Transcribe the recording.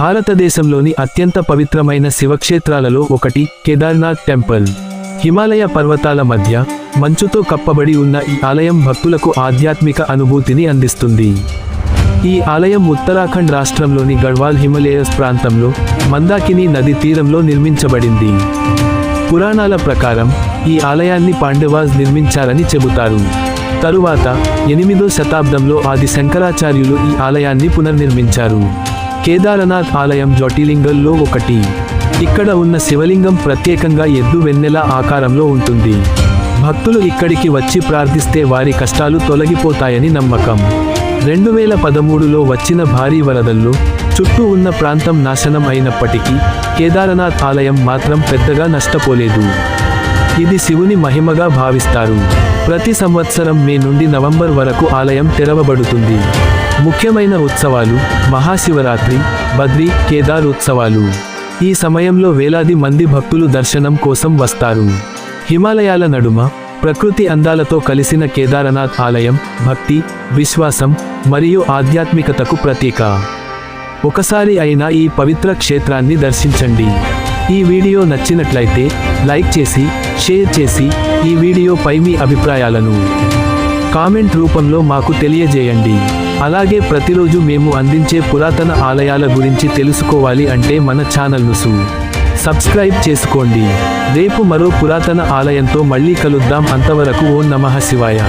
భారతదేశంలోని అత్యంత పవిత్రమైన శివక్షేత్రాలలో ఒకటి కేదార్నాథ్ టెంపుల్. హిమాలయ పర్వతాల మధ్య మంచుతో కప్పబడి ఉన్న ఈ ఆలయం భక్తులకు ఆధ్యాత్మిక అనుభూతిని అందిస్తుంది. ఈ ఆలయం ఉత్తరాఖండ్ రాష్ట్రంలోని గఢ్వాల్ హిమాలయస్ ప్రాంతంలో మందాకిని నది తీరంలో నిర్మించబడింది. పురాణాల ప్రకారం ఈ ఆలయాన్ని పాండవాస్ నిర్మించారని చెబుతారు. తరువాత 8వ శతాబ్దంలో ఆది శంకరాచార్యులు ఈ ఆలయాన్ని పునర్నిర్మించారు. కేదారనాథ్ ఆలయం జ్యోతిర్లింగాల్లో ఒకటి. ఇక్కడ ఉన్న శివలింగం ప్రత్యేకంగా ఎద్దు వెన్నెల ఆకారంలో ఉంటుంది. భక్తులు ఇక్కడికి వచ్చి ప్రార్థిస్తే వారి కష్టాలు తొలగిపోతాయని నమ్మకం. 2013లో వచ్చిన భారీ వరదల్లో చుట్టూ ఉన్న ప్రాంతం నాశనం అయినప్పటికీ కేదారనాథ్ ఆలయం మాత్రం పెద్దగా నష్టపోలేదు. ఇది శివుని మహిమగా భావిస్తారు. ప్రతి సంవత్సరం మే నుండి నవంబర్ వరకు ఆలయం తెరవబడుతుంది. ముఖ్యమైన ఉత్సవాలు మహాశివరాత్రి, బద్రీ, కేదార్ ఉత్సవాలు. ఈ సమయంలో వేలాది మంది భక్తులు దర్శనం కోసం వస్తారు. హిమాలయాల నడుమ ప్రకృతి అందాలతో కలిసిన కేదారనాథ్ ఆలయం భక్తి, విశ్వాసం మరియు ఆధ్యాత్మికతకు ప్రతీక. ఒకసారి అయినా ఈ పవిత్ర క్షేత్రాన్ని దర్శించండి. ఈ వీడియో నచ్చినట్లయితే లైక్ చేసి, షేర్ చేసి, ఈ వీడియోపై మీ అభిప్రాయాలను కామెంట్ రూపంలో మాకు తెలియజేయండి. అలాగే ప్రతిరోజు మేము అందించే పురాతన ఆలయాల గురించి తెలుసుకోవాలి అంటే మన ఛానల్ను సబ్స్క్రైబ్ చేసుకోండి. రేపు మరో పురాతన ఆలయంతో మళ్ళీ కలుద్దాం. అంతవరకు ఓం నమః శివాయ.